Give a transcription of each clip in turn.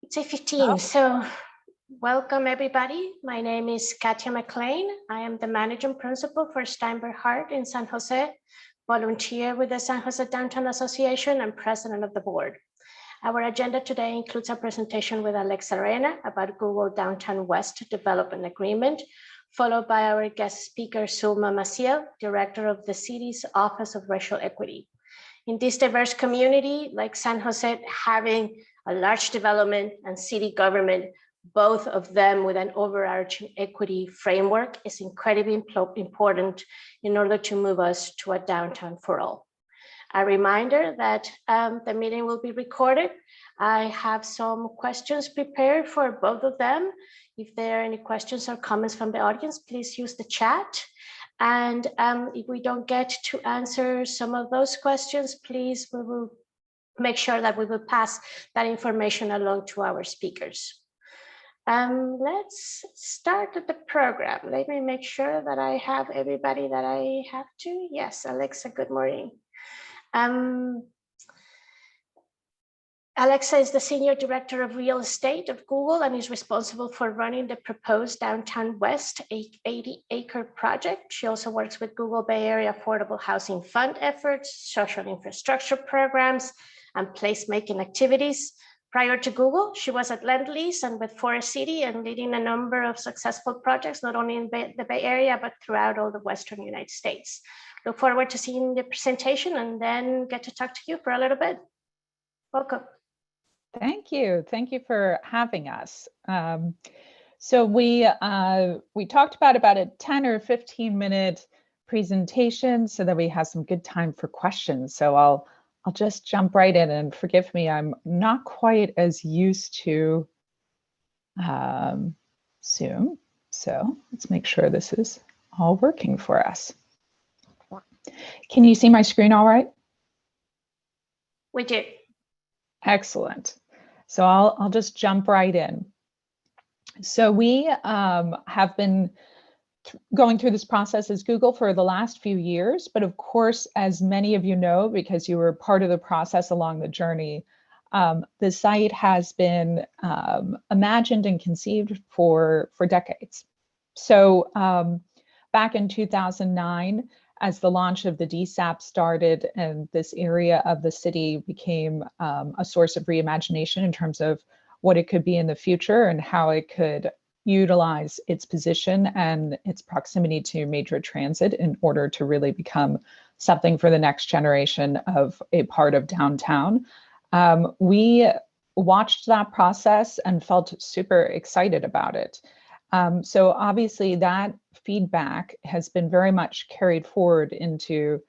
It's 8:15, so welcome everybody. My name is Katia McLean. I am the managing principal for Steinberg Hart in San Jose, volunteer with the San Jose Downtown Association and president of the board. Our agenda today includes a presentation with Alexa Arena about Google Downtown West Development Agreement, followed by our guest speaker, Sulma Maciel, director of the city's Office of Racial Equity. In this diverse community, like San Jose, having a large development and city government, both of them with an overarching equity framework, is incredibly important in order to move us to a downtown for all. A reminder that the meeting will be recorded. I have some questions prepared for both of them. If there are any questions or comments from the audience, please use the chat. And if we don't get to answer some of those questions, please, we will make sure that we will pass that information along to our speakers. Let's start the program. Let me make sure that I have everybody that I have to. Yes, Alexa, good morning. Alexa is the Senior Director of Real Estate of Google and is responsible for running the proposed Downtown West 80-acre project. She also works with Google Bay Area Affordable Housing Fund efforts, social infrastructure programs, and placemaking activities. Prior to Google, she was at Lend-Lease and with Forest City and leading a number of successful projects, not only in the Bay Area, but throughout all the Western United States. Look forward to seeing the presentation and then get to talk to you for a little bit. Welcome. Thank you. Thank you for having us. So we talked about a 10 or 15 minute presentation so that we have some good time for questions. So I'll just jump right in, and forgive me, I'm not quite as used to Zoom. So let's make sure this is all working for us. Can you see my screen all right? We do. Excellent. So I'll just jump right in. So we have been going through this process as Google for the last few years, but of course, as many of you know, because you were part of the process along the journey, the site has been imagined and conceived for decades. So back in 2009, as the launch of the DSAP started and this area of the city became a source of reimagination in terms of what it could be in the future and how it could utilize its position and its proximity to major transit in order to really become something for the next generation of a part of downtown. We watched that process and felt super excited about it. So obviously that feedback has been very much carried forward into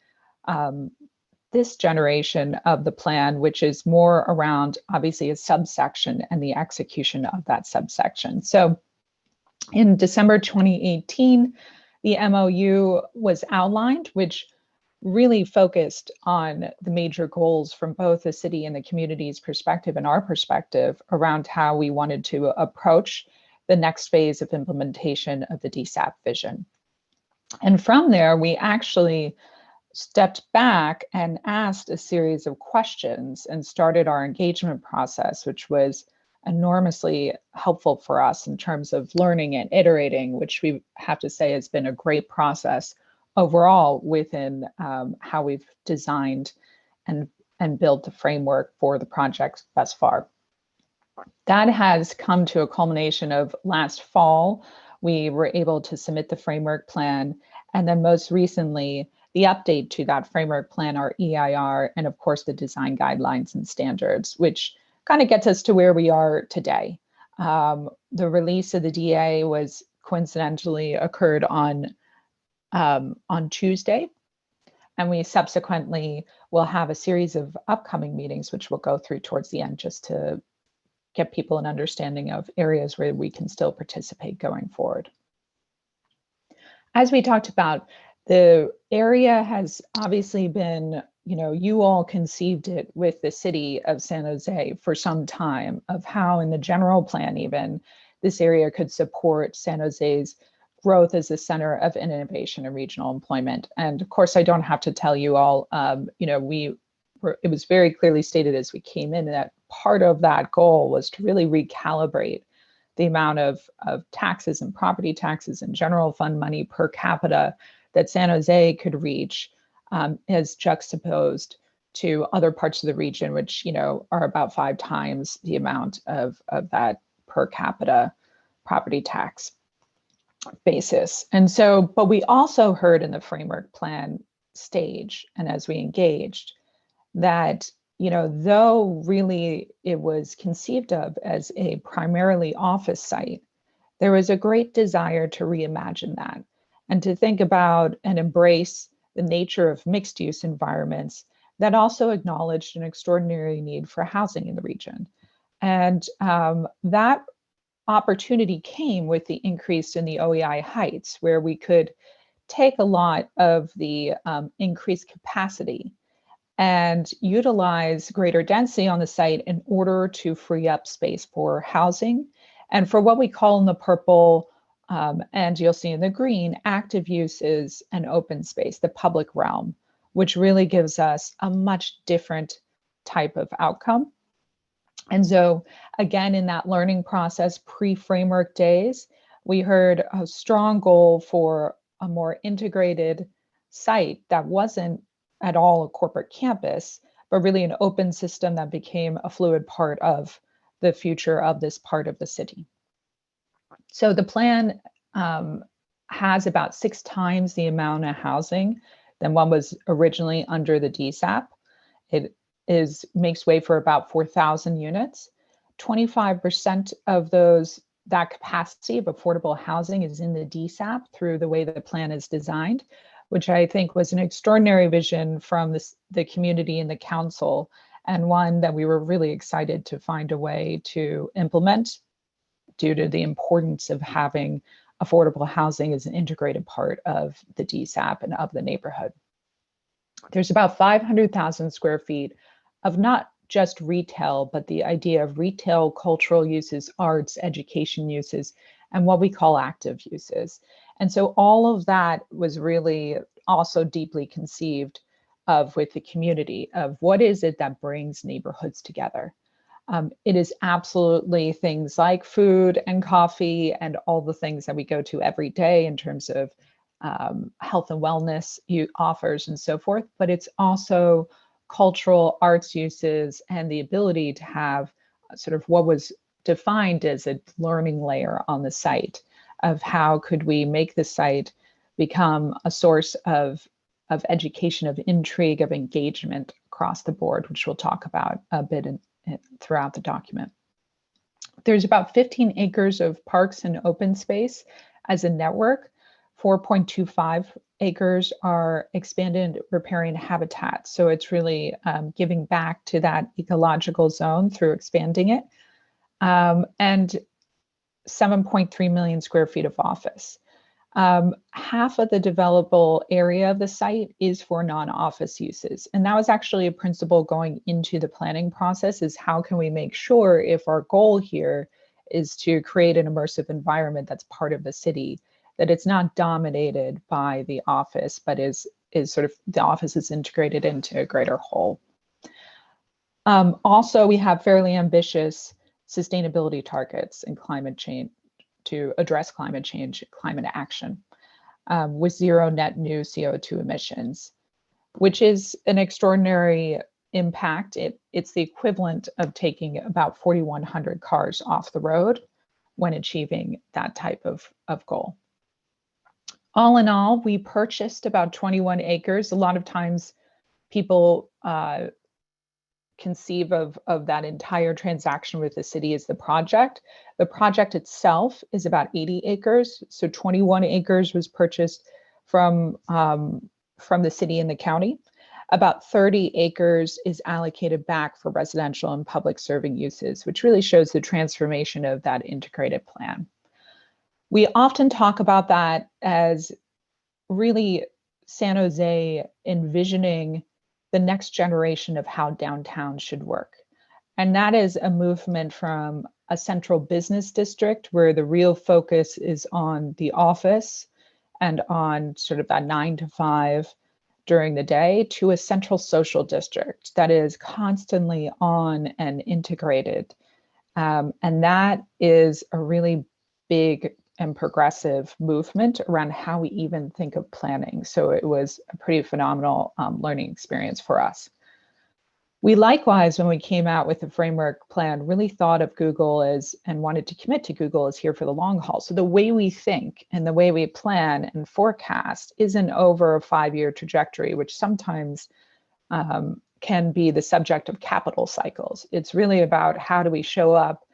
this generation of the plan, which is more around obviously a subsection and the execution of that subsection. So in December 2018, the MOU was outlined, which really focused on the major goals from both the city and the community's perspective and our perspective around how we wanted to approach the next phase of implementation of the DSAP vision. And from there, we actually stepped back and asked a series of questions and started our engagement process, which was enormously helpful for us in terms of learning and iterating, which we have to say has been a great process overall within how we've designed and built the framework for the project thus far. That has come to a culmination of last fall. We were able to submit the framework plan, and then most recently, the update to that framework plan, our EIR, and of course the design guidelines and standards, which kind of gets us to where we are today. The release of the DA was coincidentally occurred on Tuesday, and we subsequently will have a series of upcoming meetings, which we'll go through towards the end just to get people an understanding of areas where we can still participate going forward. As we talked about, the area has obviously been, you all conceived it with the city of San Jose for some time of how in the general plan even, this area could support San Jose's growth as a center of innovation and regional employment. And of course, I don't have to tell you all, it was very clearly stated as we came in that part of that goal was to really recalibrate the amount of taxes and property taxes and general fund money per capita that San Jose could reach, as juxtaposed to other parts of the region, which, you know, are about 5 times the amount of that per capita property tax basis. And so, but we also heard in the framework plan stage, and as we engaged, that, you know, though really it was conceived of as a primarily office site, there was a great desire to reimagine that and to think about and embrace the nature of mixed use environments that also acknowledged an extraordinary need for housing in the region. And that opportunity came with the increase in the OEI heights, where we could take a lot of the increased capacity and utilize greater density on the site in order to free up space for housing and for what we call in the purple, and you'll see in the green, active uses and open space, the public realm, which really gives us a much different type of outcome. And so again, in that learning process, pre-framework days, we heard a strong goal for a more integrated site that wasn't at all a corporate campus, but really an open system that became a fluid part of the future of this part of the city. So the plan has about 6 times the amount of housing than what was originally under the DSAP. It makes way for about 4,000 units. 25% of that capacity of affordable housing is in the DSAP through the way the plan is designed, which I think was an extraordinary vision from the community and the council, and one that we were really excited to find a way to implement due to the importance of having affordable housing as an integrated part of the DSAP and of the neighborhood. There's about 500,000 square feet of not just retail, but the idea of retail, cultural uses, arts, education uses, and what we call active uses. And so all of that was really also deeply conceived of with the community of what is it that brings neighborhoods together. It is absolutely things like food and coffee and all the things that we go to every day in terms of health and wellness offers and so forth, but it's also cultural arts uses and the ability to have sort of what was defined as a learning layer on the site of how could we make the site become a source of education, of intrigue, of engagement across the board, which we'll talk about a bit throughout the document. There's about 15 acres of parks and open space as a network. 4.25 acres are expanded riparian habitat. So it's really giving back to that ecological zone through expanding it. And 7.3 million square feet of office. Half of the developable area of the site is for non-office uses. And that was actually a principle going into the planning process, is how can we make sure, if our goal here is to create an immersive environment that's part of the city, that it's not dominated by the office, but is sort of the office is integrated into a greater whole. Also, we have fairly ambitious sustainability targets and climate change to address climate change, climate action, with zero net new CO2 emissions, which is an extraordinary impact. It's the equivalent of taking about 4,100 cars off the road when achieving that type of goal. All in all, we purchased about 21 acres. A lot of times people conceive of that entire transaction with the city as the project. The project itself is about 80 acres. So 21 acres was purchased from the city and the county. About 30 acres is allocated back for residential and public serving uses, which really shows the transformation of that integrated plan. We often talk about that as really San Jose envisioning the next generation of how downtown should work. And that is a movement from a central business district where the real focus is on the office and on sort of that 9 to 5 during the day to a central social district that is constantly on and integrated. And that is a really big and progressive movement around how we even think of planning. So it was a pretty phenomenal learning experience for us. We likewise, when we came out with the framework plan, really thought of Google as, and wanted to commit to Google as here for the long haul. So the way we think and the way we plan and forecast isn't over a 5-year trajectory, which sometimes can be the subject of capital cycles. It's really about how do we show up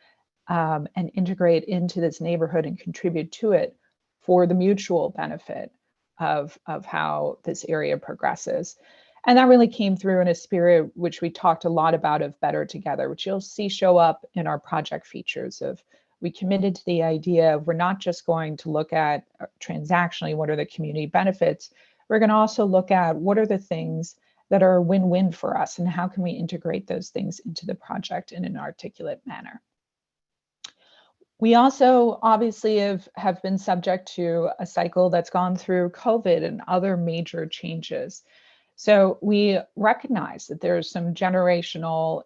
and integrate into this neighborhood and contribute to it for the mutual benefit of how this area progresses. And that really came through in a spirit which we talked a lot about of better together, which you'll see show up in our project features of we committed to the idea of we're not just going to look at transactionally what are the community benefits, we're going to also look at what are the things that are a win-win for us and how can we integrate those things into the project in an articulate manner. We also obviously have been subject to a cycle that's gone through COVID and other major changes. So we recognize that there's some generational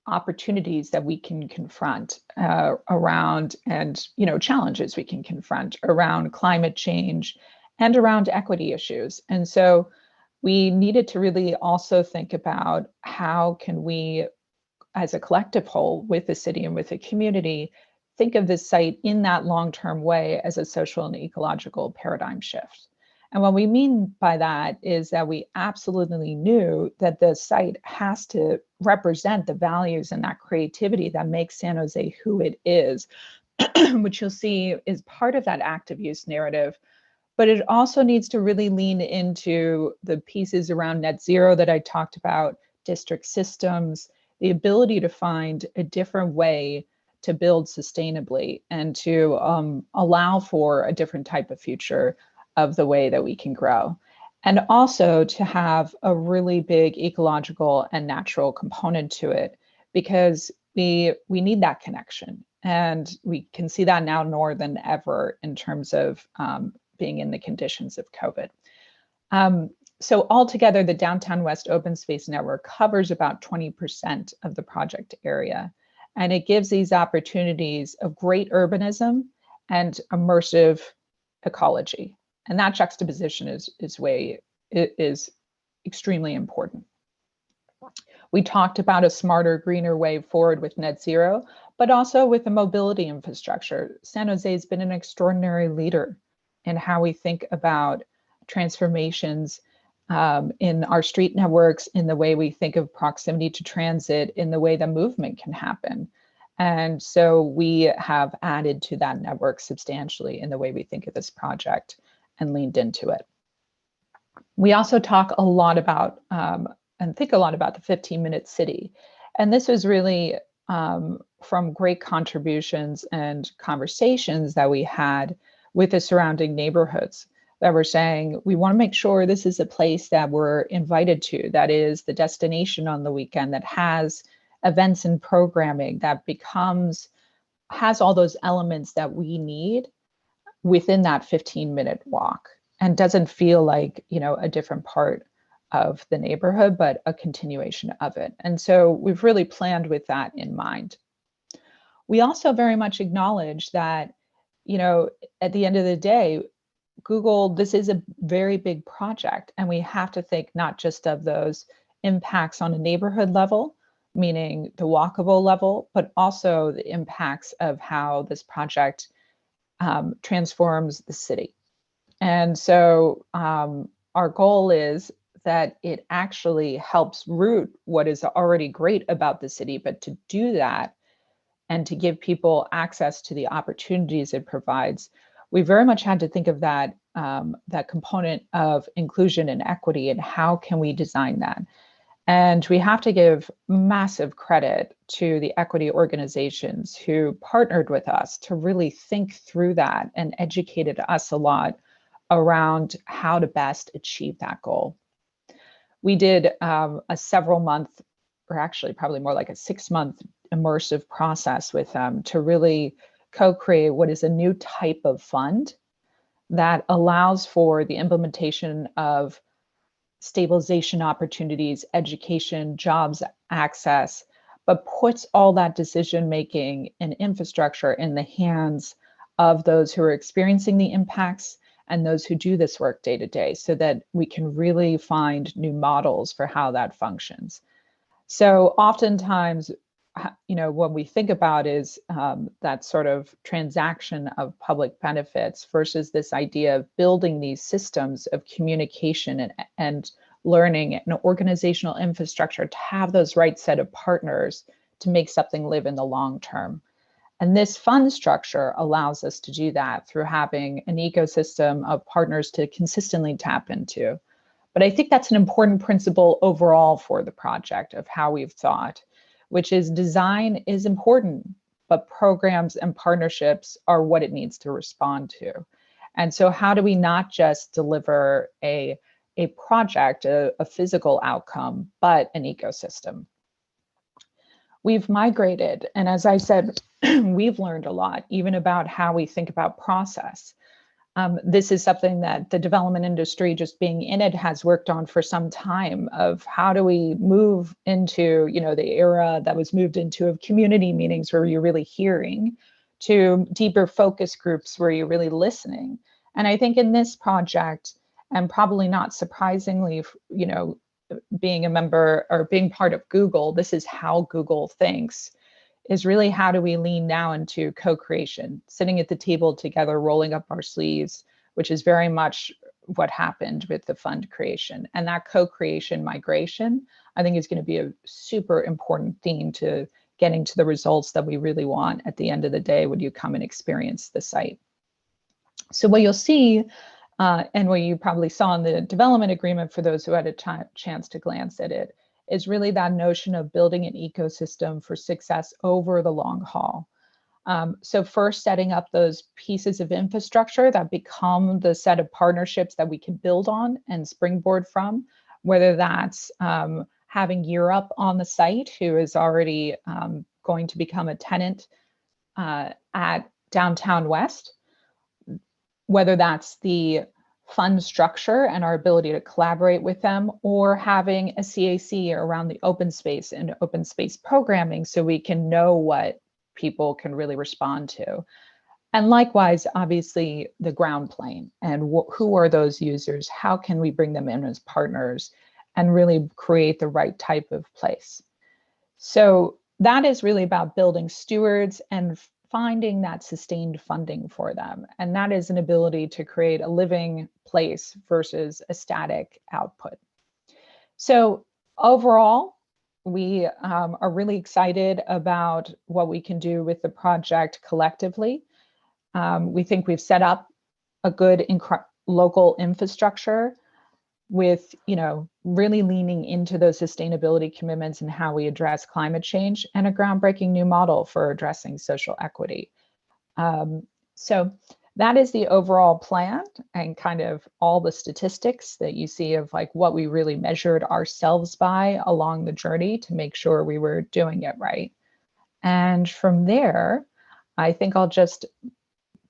opportunities that we can confront around, and challenges we can confront around climate change and around equity issues. And so we needed to really also think about how can we, as a collective whole with the city and with the community, think of this site in that long-term way as a social and ecological paradigm shift. And what we mean by that is that we absolutely knew that the site has to represent the values and that creativity that makes San Jose who it is, which you'll see is part of that active use narrative. But it also needs to really lean into the pieces around net zero that I talked about, district systems, the ability to find a different way to build sustainably and to allow for a different type of future of the way that we can grow. And also to have a really big ecological and natural component to it, because we need that connection. And we can see that now more than ever in terms of being in the conditions of COVID. So altogether, the Downtown West Open Space Network covers about 20% of the project area. And it gives these opportunities of great urbanism and immersive ecology. And that juxtaposition is extremely important. We talked about a smarter, greener way forward with net zero, but also with the mobility infrastructure. San Jose has been an extraordinary leader in how we think about transformations in our street networks, in the way we think of proximity to transit, in the way the movement can happen. And so we have added to that network substantially in the way we think of this project and leaned into it. We also talk a lot about and think a lot about the 15-minute city. And this was really from great contributions and conversations that we had with the surrounding neighborhoods that were saying, we want to make sure this is a place that we're invited to, that is the destination on the weekend, that has events and programming, that has all those elements that we need within that 15-minute walk, and doesn't feel like, a different part of the neighborhood, but a continuation of it. And so we've really planned with that in mind. We also very much acknowledge that, at the end of the day, Google, this is a very big project, and we have to think not just of those impacts on a neighborhood level, meaning the walkable level, but also the impacts of how this project transforms the city. And so our goal is that it actually helps root what is already great about the city, but to do that and to give people access to the opportunities it provides, we very much had to think of that component of inclusion and equity, and how can we design that? And we have to give massive credit to the equity organizations who partnered with us to really think through that and educated us a lot around how to best achieve that goal. We did a several-month, or actually probably more like a 6-month immersive process with them to really co-create what is a new type of fund that allows for the implementation of stabilization opportunities, education, jobs access, but puts all that decision making and infrastructure in the hands of those who are experiencing the impacts and those who do this work day to day, so that we can really find new models for how that functions. So oftentimes, what we think about is that sort of transaction of public benefits versus this idea of building these systems of communication and learning and organizational infrastructure to have those right set of partners to make something live in the long term. And this fund structure allows us to do that through having an ecosystem of partners to consistently tap into. But I think that's an important principle overall for the project of how we've thought, which is design is important, but programs and partnerships are what it needs to respond to. And so how do we not just deliver a project, a physical outcome, but an ecosystem? We've migrated, and as I said, we've learned a lot, even about how we think about process. This is something that the development industry, just being in it, has worked on for some time, of how do we move into, the era that was moved into of community meetings where you're really hearing, to deeper focus groups where you're really listening. And I think in this project, and probably not surprisingly, being a member or being part of Google, this is how Google thinks, is really how do we lean now into co-creation, sitting at the table together, rolling up our sleeves, which is very much what happened with the fund creation. And that co-creation migration, I think, is going to be a super important theme to getting to the results that we really want at the end of the day when you come and experience the site. So what you'll see, and what you probably saw in the development agreement for those who had a chance to glance at it, is really that notion of building an ecosystem for success over the long haul. So first, setting up those pieces of infrastructure that become the set of partnerships that we can build on and springboard from, whether that's having Europe on the site, who is already going to become a tenant at Downtown West, whether that's the fund structure and our ability to collaborate with them, or having a CAC around the open space and open space programming so we can know what people can really respond to. And likewise, obviously, the ground plane and who are those users? How can we bring them in as partners and really create the right type of place? So that is really about building stewards and finding that sustained funding for them. And that is an ability to create a living place versus a static output. So overall, we are really excited about what we can do with the project collectively. We think we've set up a good local infrastructure with, really leaning into those sustainability commitments and how we address climate change, and a groundbreaking new model for addressing social equity. So that is the overall plan, and kind of all the statistics that you see of like what we really measured ourselves by along the journey to make sure we were doing it right. And from there, I think I'll just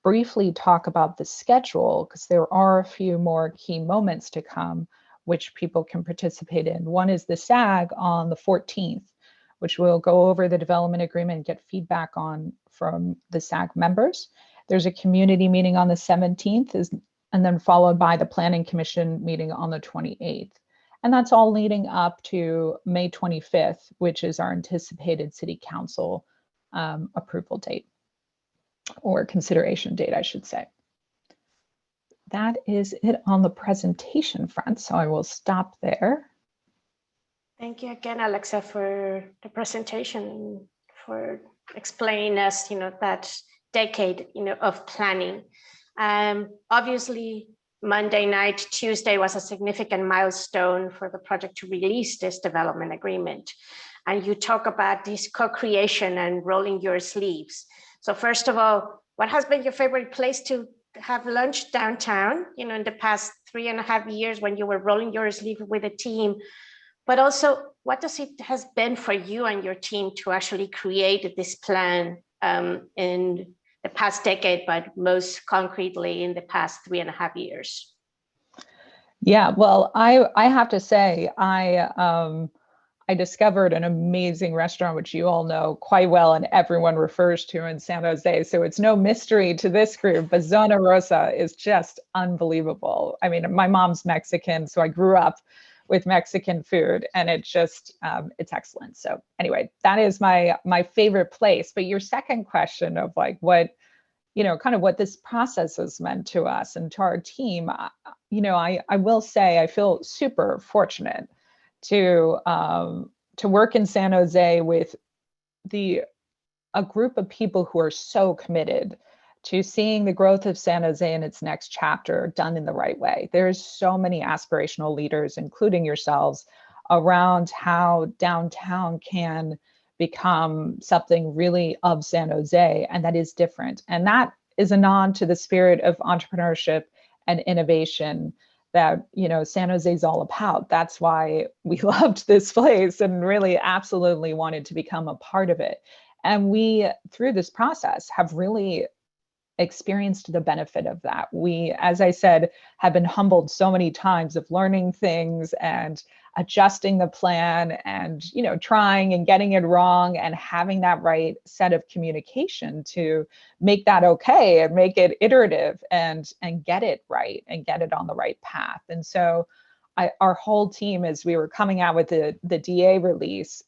briefly talk about the schedule, because there are a few more key moments to come which people can participate in. One is the SAG on the 14th, which will go over the development agreement and get feedback on from the SAG members. There's a community meeting on the 17th, and then followed by the Planning Commission meeting on the 28th. And that's all leading up to May 25th, which is our anticipated City Council approval date, or consideration date, I should say. That is it on the presentation front, so I will stop there. Thank you again, Alexa, for the presentation, for explaining us, that decade, of planning. Obviously, Monday night, Tuesday was a significant milestone for the project to release this development agreement. And you talk about this co-creation and rolling your sleeves. So first of all, what has been your favorite place to have lunch downtown, in the past 3.5 years when you were rolling your sleeve with a team? But also, what does it has been for you and your team to actually create this plan in the past decade, but most concretely in the past 3.5 years? Yeah, well, I have to say, I discovered an amazing restaurant, which you all know quite well and everyone refers to in San Jose. So it's no mystery to this group, but Zona Rosa is just unbelievable. I mean, my mom's Mexican, so I grew up with Mexican food, and it's just, it's excellent. So anyway, that is my favorite place. But your second question of like what, kind of what this process has meant to us and to our team, I will say I feel super fortunate to work in San Jose with a group of people who are so committed to seeing the growth of San Jose in its next chapter done in the right way. There's so many aspirational leaders, including yourselves, around how downtown can become something really of San Jose, and that is different. And that is a nod to the spirit of entrepreneurship and innovation that San Jose is all about. That's why we loved this place and really absolutely wanted to become a part of it. And we, through this process, have really experienced the benefit of that. We, as I said, have been humbled so many times of learning things and adjusting the plan and trying and getting it wrong and having that right set of communication to make that okay and make it iterative and get it right and get it on the right path. And so our whole team, as we were coming out with the DA release,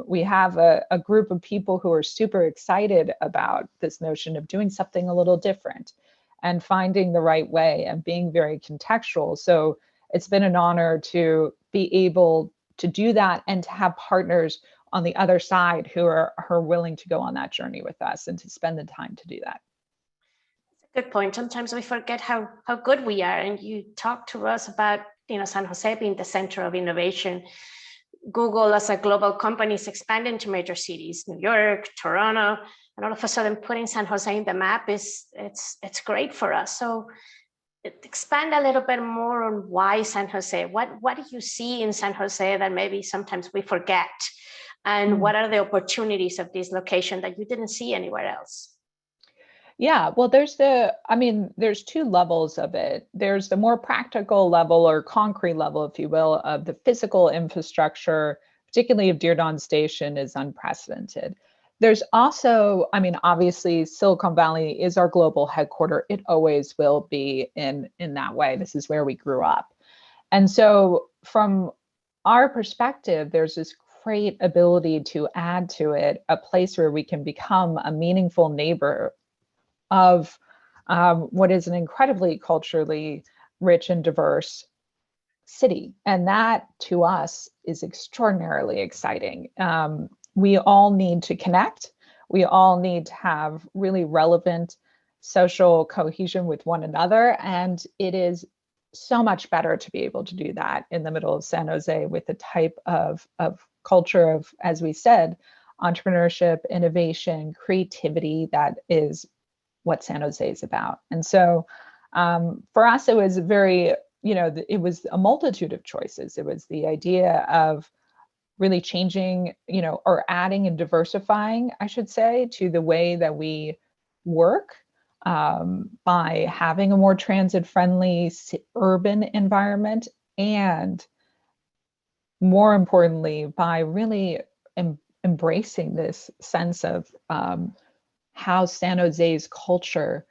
we have a group of people who are super excited about this notion of doing something a little different and finding the right way and being very contextual. So it's been an honor to be able to do that and to have partners on the other side who are willing to go on that journey with us and to spend the time to do that. Good point. Sometimes we forget how good we are. And you talked to us about San Jose being the center of innovation. Google as a global company is expanding to major cities, New York, Toronto, and all of a sudden putting San Jose in the map it's great for us. So expand a little bit more on why San Jose. What do you see in San Jose that maybe sometimes we forget? And what are the opportunities of this location that you didn't see anywhere else? Yeah, well, there's two levels of it. There's the more practical level or concrete level, if you will, of the physical infrastructure, particularly of Diridon Station, is unprecedented. There's also, obviously Silicon Valley is our global headquarter. It always will be in that way. This is where we grew up. And so from our perspective, there's this great ability to add to it a place where we can become a meaningful neighbor of what is an incredibly culturally rich and diverse city. And that to us is extraordinarily exciting. We all need to connect. We all need to have really relevant social cohesion with one another. And it is so much better to be able to do that in the middle of San Jose with the type of culture of, as we said, entrepreneurship, innovation, creativity that is what San Jose is about. And so for us, it was very, it was a multitude of choices. It was the idea of really changing, or adding and diversifying, I should say, to the way that we work by having a more transit-friendly urban environment, and more importantly, by really embracing this sense of how San Jose's culture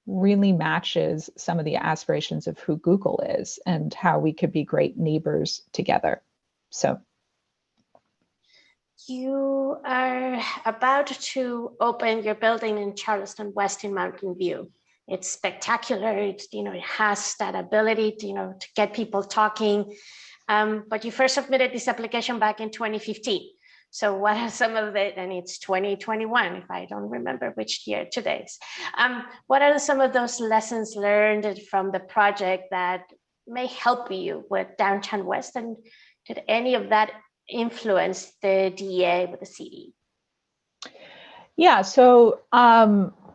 really matches some of the aspirations of who Google is and how we could be great neighbors together. So you are about to open your building in Charleston West in Mountain View. It's spectacular. It has that ability to get people talking. But you first submitted this application back in 2015. So what are some of the, and it's 2021, if I don't remember which year today is. What are some of those lessons learned from the project that may help you with Downtown West? And did any of that influence the DEA with the CD? Yeah, so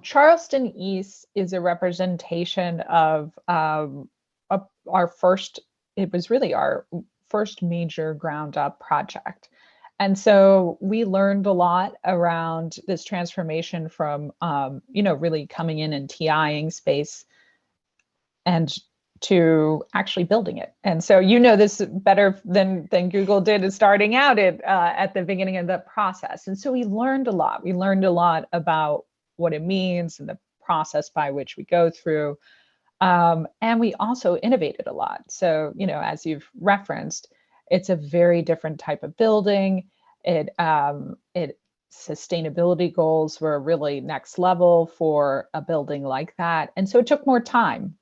Charleston East is a representation of our first, it was really our first major ground up project. And so we learned a lot around this transformation from, really coming in and TIing space and to actually building it. And so you know this better than Google did is starting out at the beginning of the process. And so we learned a lot. We learned a lot about what it means and the process by which we go through. And we also innovated a lot. So, as you've referenced, it's a very different type of building. It sustainability goals were really next level for a building like that. And so it took more time.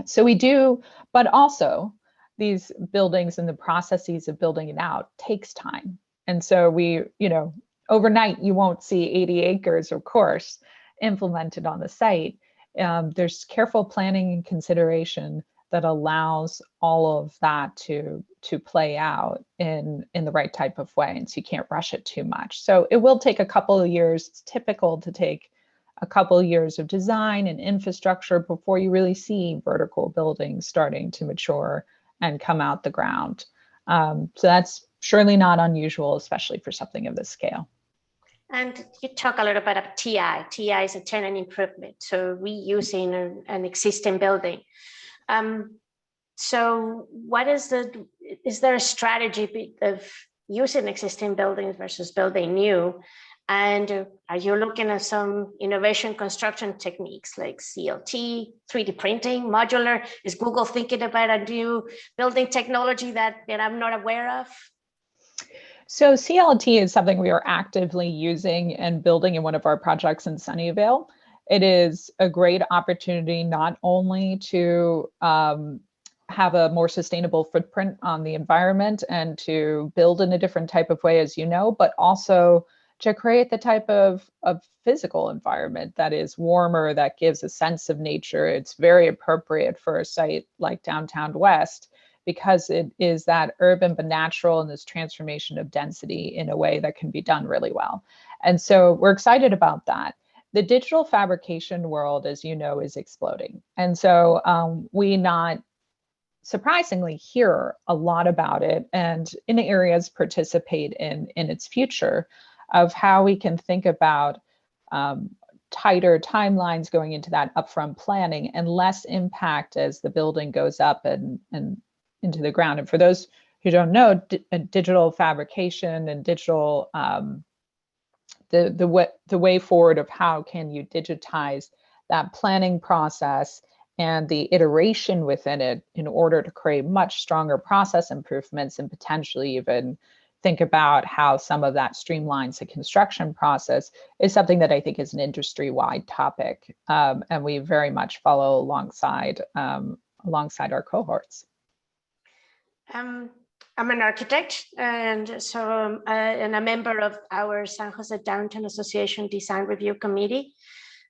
So we do, but also these buildings and the processes of building it out takes time. And so we, overnight, you won't see 80 acres, of course, implemented on the site. There's careful planning and consideration that allows all of that to play out in the right type of way. And so you can't rush it too much. So it will take a couple of years. It's typical to take a couple of years of design and infrastructure before you really see vertical buildings starting to mature and come out the ground. So that's surely not unusual, especially for something of this scale. And you talk a little bit about TI. TI is a tenant improvement, so reusing an existing building. So what is there a strategy of using existing buildings versus building new? And are you looking at some innovation construction techniques like CLT, 3D printing, modular? Is Google thinking about a new building technology that I'm not aware of? So CLT is something we are actively using and building in one of our projects in Sunnyvale. It is a great opportunity not only to have a more sustainable footprint on the environment and to build in a different type of way, as you know, but also to create the type of physical environment that is warmer, that gives a sense of nature. It's very appropriate for a site like Downtown West because it is that urban but natural and this transformation of density in a way that can be done really well. And so we're excited about that. The digital fabrication world, as you know, is exploding. And so we not surprisingly hear a lot about it and in areas participate in its future of how we can think about tighter timelines going into that upfront planning and less impact as the building goes up and into the ground. And for those who don't know, digital fabrication and digital, the way forward of how can you digitize that planning process and the iteration within it in order to create much stronger process improvements and potentially even think about how some of that streamlines the construction process is something that I think is an industry-wide topic, and we very much follow alongside our cohorts. I'm an architect, and so and a member of our San Jose Downtown Association Design Review Committee.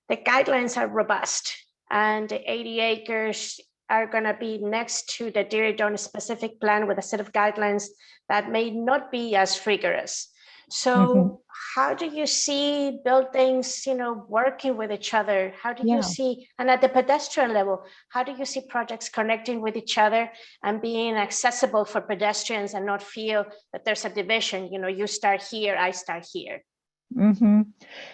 The guidelines are robust, and the 80 acres are going to be next to the Dairy specific plan with a set of guidelines that may not be as rigorous. So how do you see buildings, working with each other? How do you see, and at the pedestrian level, how do you see projects connecting with each other and being accessible for pedestrians and not feel that there's a division, you start here, I start here?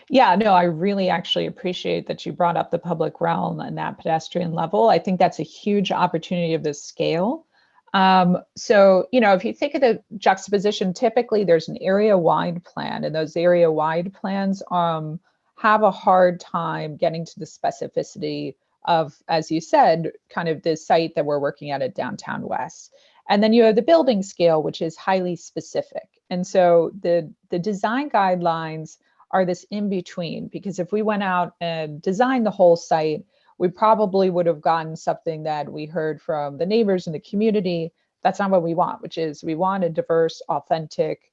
Yeah, no, I really actually appreciate that you brought up the public realm and that pedestrian level. I think that's a huge opportunity of this scale. So, if you think of the juxtaposition, typically there's an area-wide plan, and those area-wide plans have a hard time getting to the specificity of, as you said, kind of the site that we're working at Downtown West. And then you have the building scale, which is highly specific. And so the design guidelines are this in between, because if we went out and designed the whole site, we probably would have gotten something that we heard from the neighbors in the community. That's not what we want, which is we want a diverse, authentic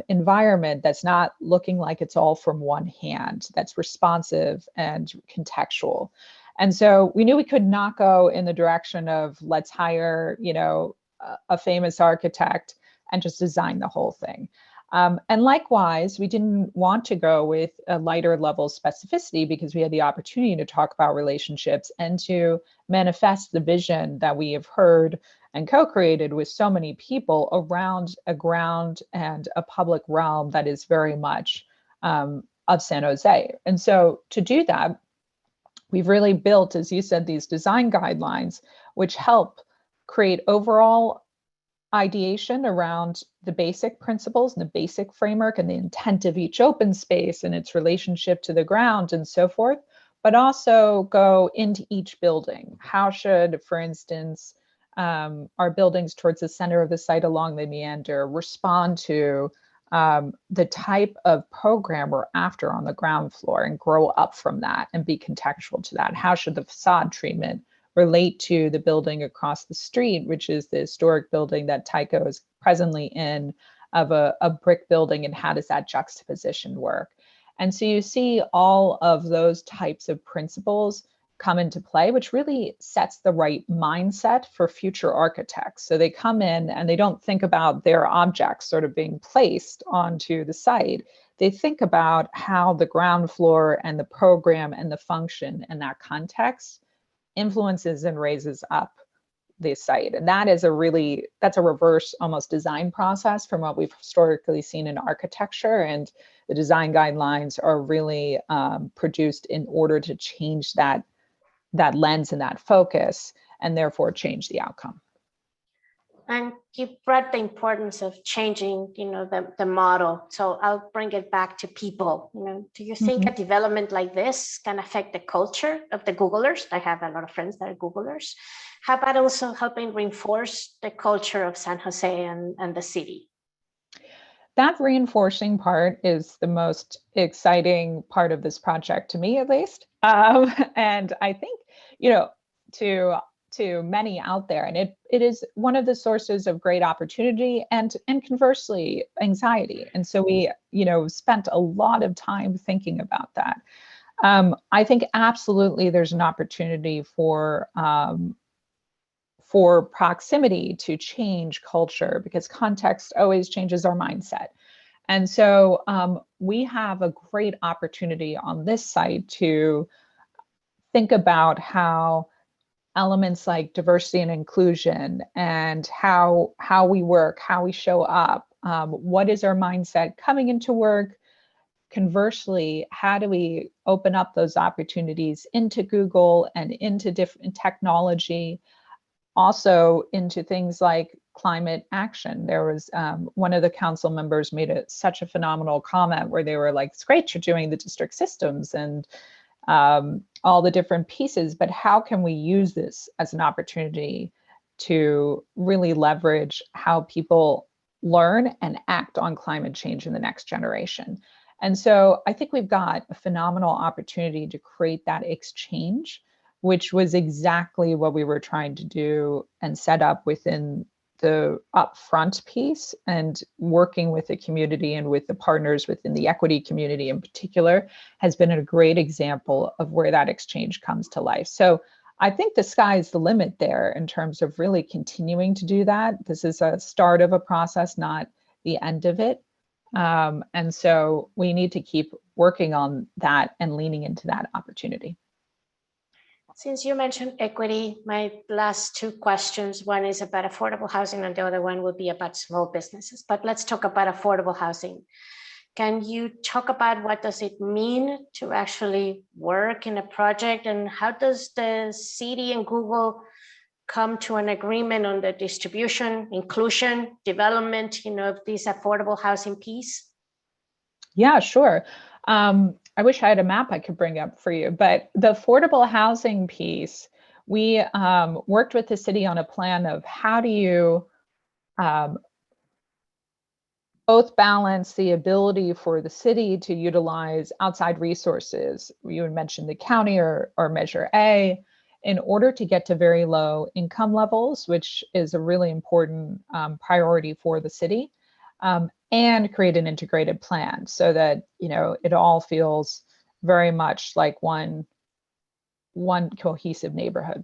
environment that's not looking like it's all from one hand, that's responsive and contextual. And so we knew we could not go in the direction of let's hire, a famous architect and just design the whole thing. And likewise, we didn't want to go with a lighter level specificity because we had the opportunity to talk about relationships and to manifest the vision that we have heard and co-created with so many people around a ground and a public realm that is very much of San Jose. And so to do that, we've really built, as you said, these design guidelines, which help create overall ideation around the basic principles and the basic framework and the intent of each open space and its relationship to the ground and so forth, but also go into each building. How should, for instance, our buildings towards the center of the site along the meander respond to the type of program we're after on the ground floor and grow up from that and be contextual to that? How should the facade treatment relate to the building across the street, which is the historic building that Tyco is presently in, of a brick building, and how does that juxtaposition work? And so you see all of those types of principles come into play, which really sets the right mindset for future architects. So they come in and they don't think about their objects sort of being placed onto the site. They think about how the ground floor and the program and the function and that context influences and raises up the site. And that is that's a reverse almost design process from what we've historically seen in architecture. And the design guidelines are really produced in order to change that lens and that focus, and therefore change the outcome. And you brought the importance of changing, the model. So I'll bring it back to people. Do you think a development like this can affect the culture of the Googlers? I have a lot of friends that are Googlers. How about also helping reinforce the culture of San Jose and the city? That reinforcing part is the most exciting part of this project, to me at least. And I think, to many out there, and it is one of the sources of great opportunity and conversely anxiety. And so we spent a lot of time thinking about that. I think absolutely there's an opportunity for proximity to change culture, because context always changes our mindset. And so we have a great opportunity on this site to think about how elements like diversity and inclusion and how we work, how we show up, what is our mindset coming into work? Conversely, how do we open up those opportunities into Google and into different technology, also into things like climate action? There was one of the council members made such a phenomenal comment where they were like, it's great you're doing the district systems and all the different pieces, but how can we use this as an opportunity to really leverage how people learn and act on climate change in the next generation? And so I think we've got a phenomenal opportunity to create that exchange, which was exactly what we were trying to do and set up within the upfront piece, and working with the community and with the partners within the equity community in particular has been a great example of where that exchange comes to life. So I think the sky is the limit there in terms of really continuing to do that. This is a start of a process, not the end of it. And so we need to keep working on that and leaning into that opportunity. Since you mentioned equity, my last two questions, one is about affordable housing and the other one would be about small businesses. But let's talk about affordable housing. Can you talk about what does it mean to actually work in a project, and how does the city and Google come to an agreement on the distribution, inclusion, development, of this affordable housing piece? Yeah, sure. I wish I had a map I could bring up for you, but the affordable housing piece, we worked with the city on a plan of how do you both balance the ability for the city to utilize outside resources. You had mentioned the county or Measure A, in order to get to very low income levels, which is a really important priority for the city. And create an integrated plan so that it all feels very much like one cohesive neighborhood.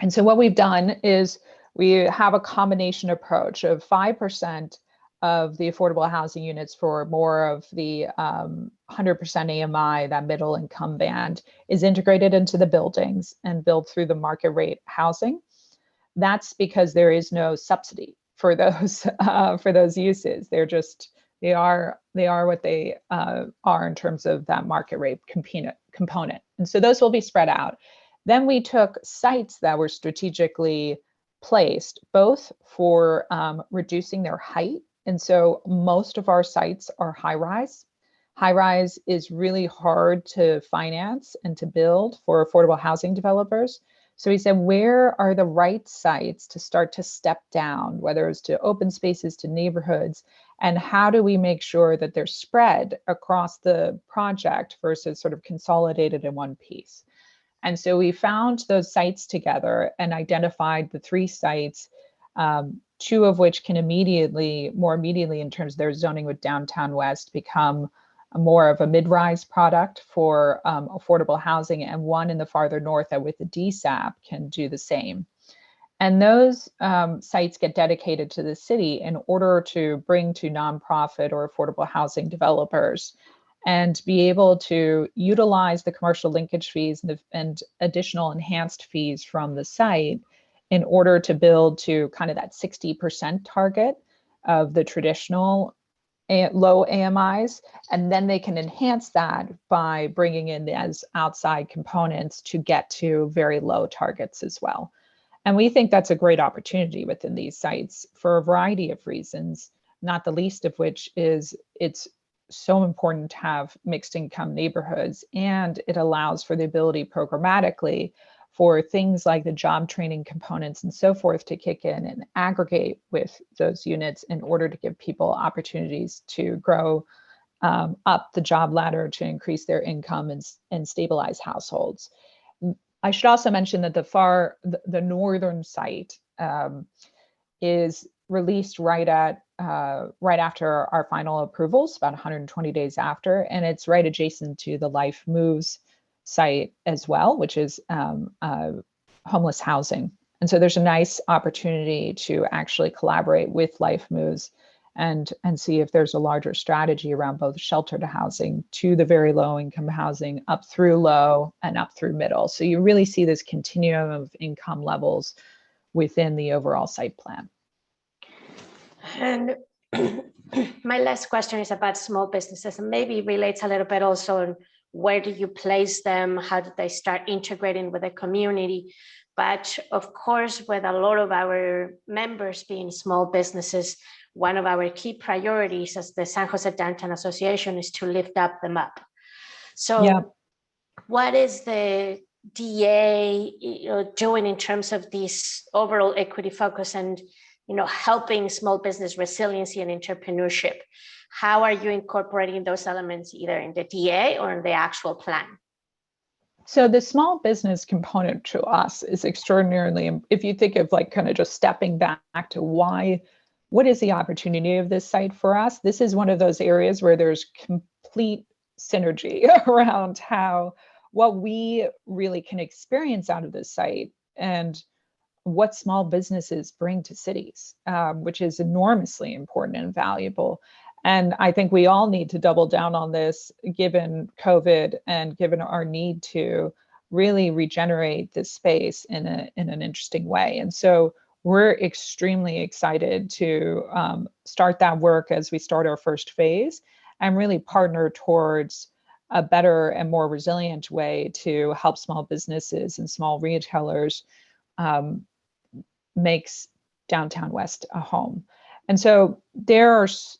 And so what we've done is we have a combination approach of 5% of the affordable housing units for more of the 100% AMI, that middle income band, is integrated into the buildings and built through the market rate housing. that's because there is no subsidy for those uses. They are what they are in terms of that market rate component. And so those will be spread out. Then we took sites that were strategically placed, both for reducing their height. And so most of our sites are high rise. High rise is really hard to finance and to build for affordable housing developers. So we said, where are the right sites to start to step down, whether it's to open spaces, to neighborhoods, and how do we make sure that they're spread across the project versus sort of consolidated in one piece? And so we found those sites together and identified the 3 sites, 2 of which can more immediately in terms of their zoning with Downtown West become more of a mid-rise product for affordable housing, and 1 in the farther north that with the DSAP can do the same. And those sites get dedicated to the city in order to bring to nonprofit or affordable housing developers and be able to utilize the commercial linkage fees and additional enhanced fees from the site in order to build to kind of that 60% target of the traditional low AMIs, and then they can enhance that by bringing in as outside components to get to very low targets as well. And we think that's a great opportunity within these sites for a variety of reasons, not the least of which is it's so important to have mixed income neighborhoods, and it allows for the ability programmatically for things like the job training components and so forth to kick in and aggregate with those units in order to give people opportunities to grow up the job ladder to increase their income and stabilize households. I should also mention that the northern site is released right after our final approvals, about 120 days after, and it's right adjacent to the Life Moves site as well, which is homeless housing. And so there's a nice opportunity to actually collaborate with Life Moves and see if there's a larger strategy around both sheltered housing to the very low income housing up through low and up through middle. So you really see this continuum of income levels within the overall site plan. And my last question is about small businesses, and maybe relates a little bit also on where do you place them? How did they start integrating with the community? But of course, with a lot of our members being small businesses, one of our key priorities as the San Jose Downtown Association is to lift them up. So what is the DA doing in terms of this overall equity focus and helping small business resiliency and entrepreneurship? How are you incorporating those elements either in the DA or in the actual plan? So the small business component to us is extraordinarily, if you think of like kind of just stepping back to what is the opportunity of this site for us? This is one of those areas where there's complete synergy around what we really can experience out of this site and what small businesses bring to cities, which is enormously important and valuable. And I think we all need to double down on this, given COVID and given our need to really regenerate this space in an interesting way. And so we're extremely excited to start that work as we start our first phase and really partner towards a better and more resilient way to help small businesses and small retailers makes Downtown West a home. And so there's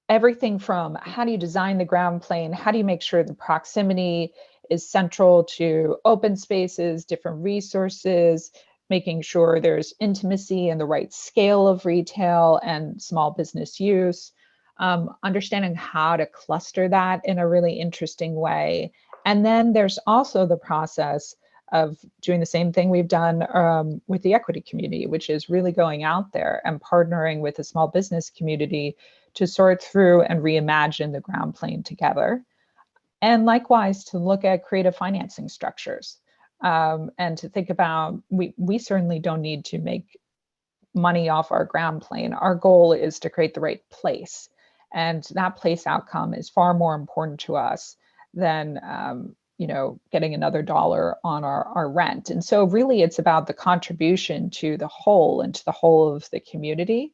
everything from how do you design the ground plane, how do you make sure the proximity is central to open spaces, different resources, making sure there's intimacy and the right scale of retail and small business use, understanding how to cluster that in a really interesting way. And then there's also the process of doing the same thing we've done with the equity community, which is really going out there and partnering with the small business community to sort through and reimagine the ground plane together. And likewise, to look at creative financing structures and to think about, we certainly don't need to make money off our ground plane. Our goal is to create the right place. And that place outcome is far more important to us than getting another dollar on our rent. And so really it's about the contribution to the whole and to the whole of the community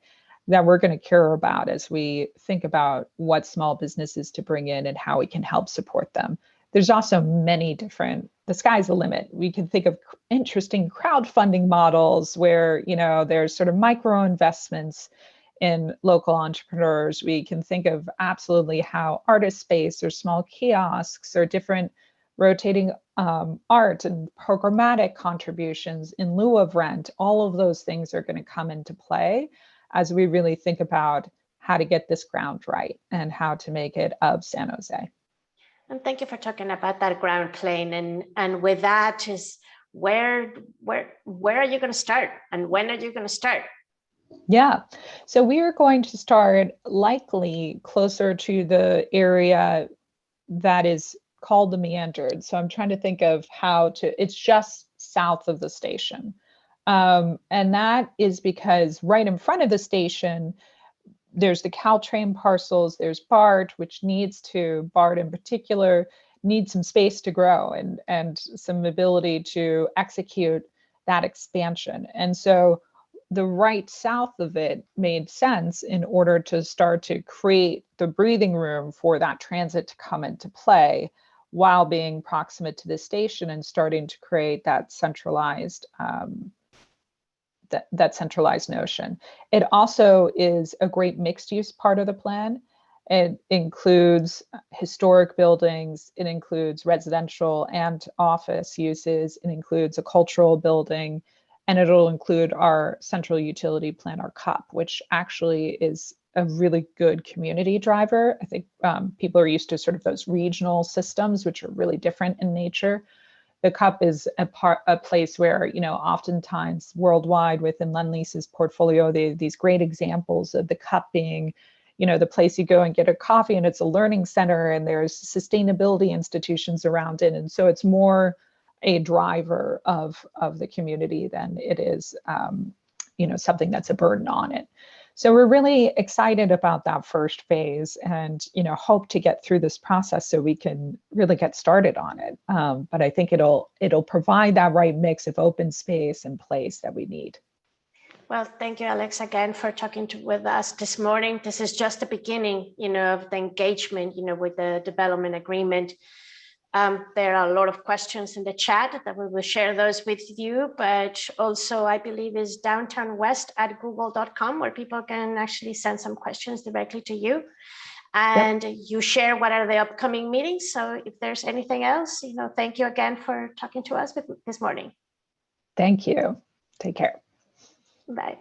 that we're going to care about as we think about what small businesses to bring in and how we can help support them. There's also many different, the sky's the limit. We can think of interesting crowdfunding models where, there's sort of micro investments in local entrepreneurs. We can think of absolutely how artist space or small kiosks or different rotating art and programmatic contributions in lieu of rent. All of those things are going to come into play as we really think about how to get this ground right and how to make it of San Jose. And thank you for talking about that ground plane. And with that is where are you going to start and when are you going to start? Yeah, so we are going to start likely closer to the area that is called the Meandered. So I'm trying to think of it's just south of the station. And that is because right in front of the station, there's the Caltrain parcels, there's BART, BART in particular, needs some space to grow and some ability to execute that expansion. And so the right south of it made sense in order to start to create the breathing room for that transit to come into play while being proximate to the station and starting to create that centralized that centralized notion. It also is a great mixed use part of the plan. It includes historic buildings, it includes residential and office uses, it includes a cultural building, and it'll include our central utility plant, our CUP, which actually is a really good community driver. I think people are used to sort of those regional systems, which are really different in nature. The CUP is a place where, oftentimes worldwide within Lendlease's portfolio, these great examples of the CUP being, the place you go and get a coffee and it's a learning center and there's sustainability institutions around it. And so it's more a driver of the community than it is, something that's a burden on it. So we're really excited about that first phase and, hope to get through this process so we can really get started on it. But I think it'll provide that right mix of open space and place that we need. Well, thank you, Alex, again for talking with us this morning. This is just the beginning, of the engagement, with the development agreement. There are a lot of questions in the chat that we will share those with you, but also I believe is downtownwest@google.com where people can actually send some questions directly to you. And Yep. You share what are the upcoming meetings. So if there's anything else, thank you again for talking to us this morning. Thank you. Take care. Bye.